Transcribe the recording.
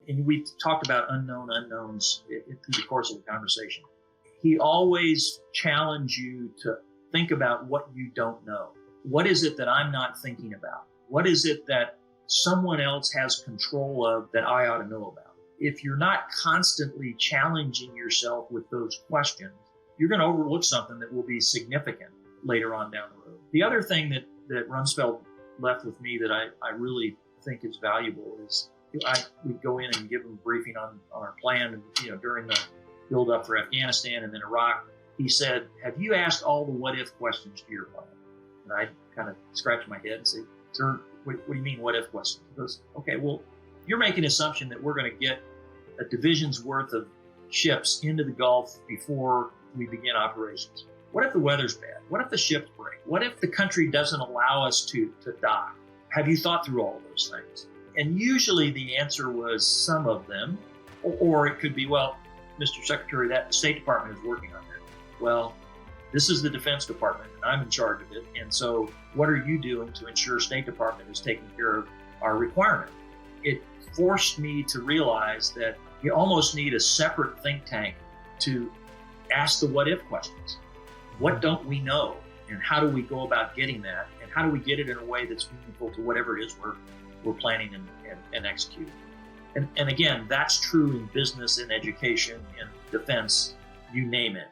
and we talked about unknown unknowns through the course of the conversation. He always challenged you to think about what you don't know. What is it that I'm not thinking about? What is it that someone else has control of that I ought to know about? If you're not constantly challenging yourself with those questions, you're going to overlook something that will be significant later on down the road. The other thing that Rumsfeld left with me that I really think is valuable is we'd go in and give him a briefing on our plan, during the build up for Afghanistan and then Iraq. He said, have you asked all the what if questions to your plan? And I kind of scratch my head and say, sir, what do you mean what if questions? He goes, okay, well, you're making an assumption that we're going to get a division's worth of ships into the Gulf before we begin operations. What if the weather's bad? What if the ships break? What if the country doesn't allow us to dock? Have you thought through all of those things? And usually the answer was some of them, or it could be, well, Mr. Secretary, that the State Department is working on that. Well, this is the Defense Department, and I'm in charge of it. And so what are you doing to ensure State Department is taking care of our requirement? It forced me to realize that you almost need a separate think tank to ask the what if questions. What don't we know? And how do we go about getting that? And how do we get it in a way that's meaningful to whatever it is we're planning and executing? And again, that's true in business, in education, in defense, you name it.